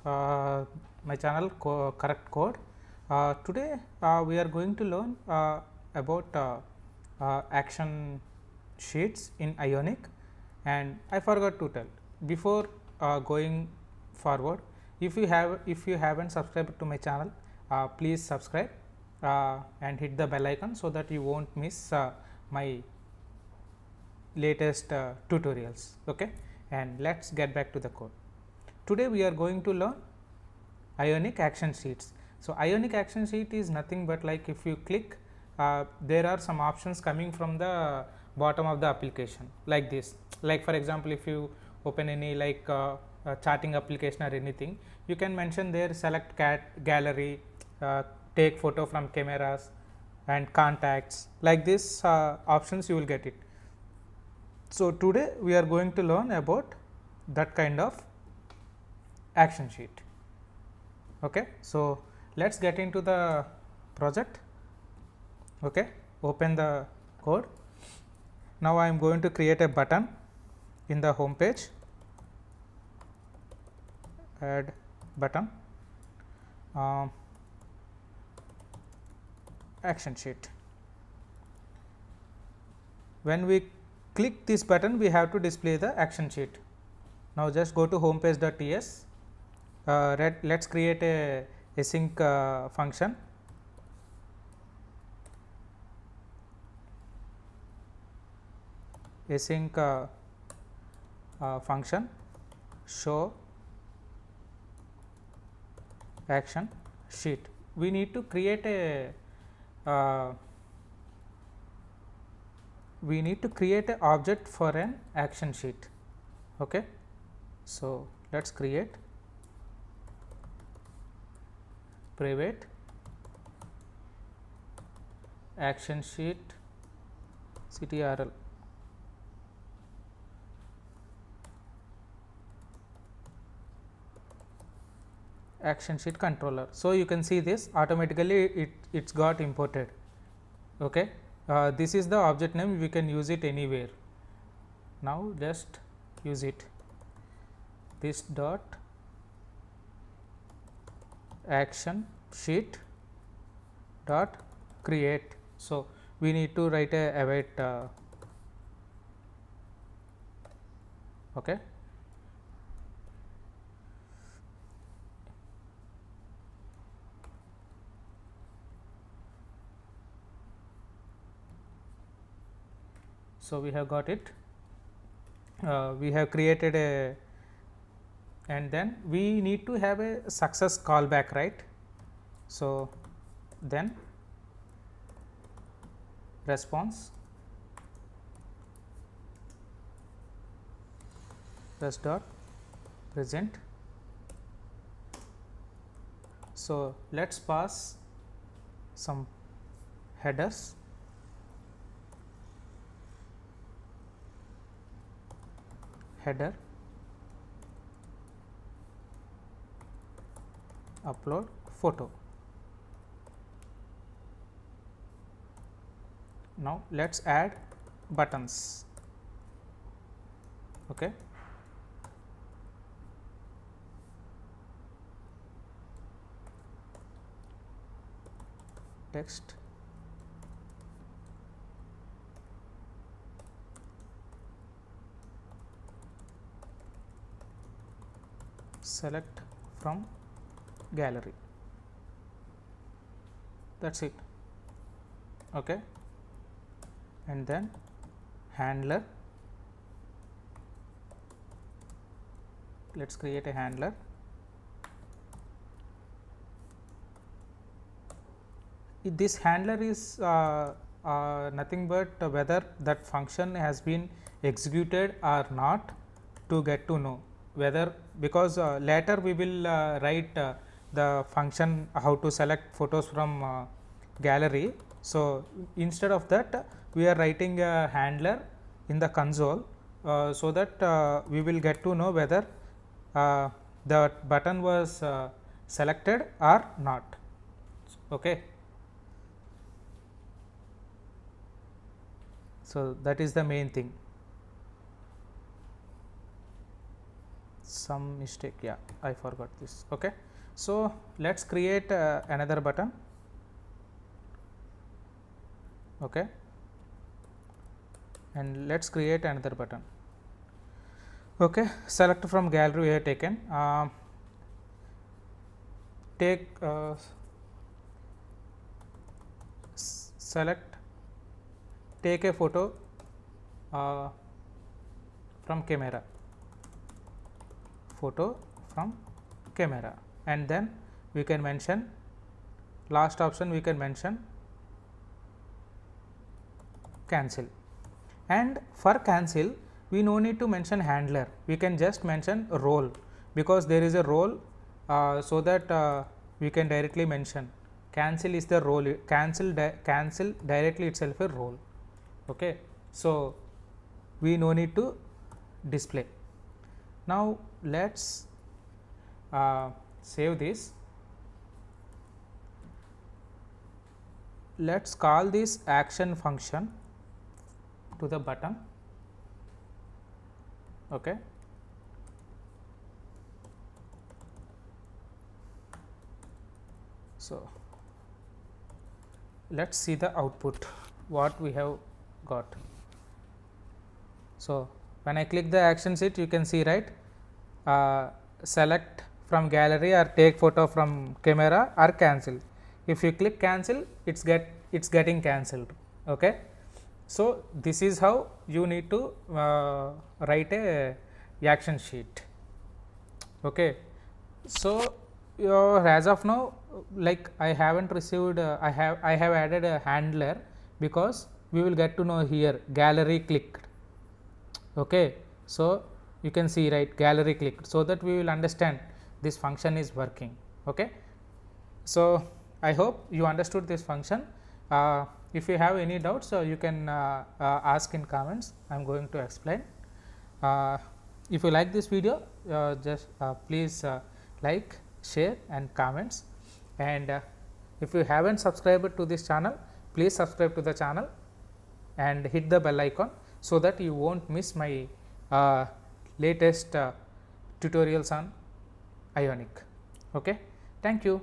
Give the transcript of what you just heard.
uh, my channel Correct Code. Today we are going to learn about action sheets in Ionic, and I forgot to tell before going forward. If you haven't subscribed to my channel, please subscribe and hit the bell icon so that you won't miss my latest tutorials. Okay, and let's get back to the code. Today we are going to learn Ionic action sheets. So Ionic action sheet is nothing but like if you click, there are some options coming from the bottom of the application like this. Like for example, if you open any like charting application or anything, you can mention there select cat gallery, take photo from cameras and contacts. Like this options you will get it. So today we are going to learn about that kind of action sheet. Okay, so let's get into the project. Okay, open the code. Now I am going to create a button in the home page. Add button, action sheet. When we click this button, we have to display the action sheet. Now just go to homepage.ts. Let's create a async function. Async function show action sheet. We need to create a object for an action sheet. Okay, so let's create private action sheet ctrl. Action sheet controller. So you can see this automatically it's got imported. Okay, this is the object name. We can use it anywhere. Now just use it. This dot action sheet dot create. So we need to write a await. Okay. So we have got it. We have created a, and then we need to have a success callback, right? So then response plus dot present. So let's pass some headers. Header upload photo. Now let's add buttons. Okay, text, select from gallery. That's it. Okay, and then handler. Let's create a handler. This handler is nothing but whether that function has been executed or not, to get to know whether, because later we will write the function how to select photos from gallery. So instead of that, we are writing a handler in the console, so that we will get to know whether the button was selected or not. Okay. So that is the main thing. some mistake, yeah, I forgot this. Okay, so let's create another button. Okay, and let's create another button. Okay, select from gallery we have taken, take select, take a photo from camera, photo from camera, and then we can mention, last option we can mention cancel. And for cancel we no need to mention handler, we can just mention role, because there is a role, so that we can directly mention cancel is the role, cancel directly itself a role. Okay, so we no need to display. Now let's save this. Let's call this action function to the button. Okay, so let's see the output what we have got. So when I click the action sheet, you can see, right, select from gallery or take photo from camera or cancel. If you click cancel, it's getting cancelled. Okay, so this is how you need to write a action sheet. Okay, so as of now, like I haven't received, I have added a handler, because we will get to know here gallery clicked. Okay, so you can see, right, gallery clicked, so that we will understand this function is working. Okay, so I hope you understood this function. If you have any doubts, you can ask in comments. I am going to explain. If you like this video, just please like, share and comments, and if you haven't subscribed to this channel, please subscribe to the channel and hit the bell icon, so that you won't miss my latest tutorials on Ionic. Okay, thank you.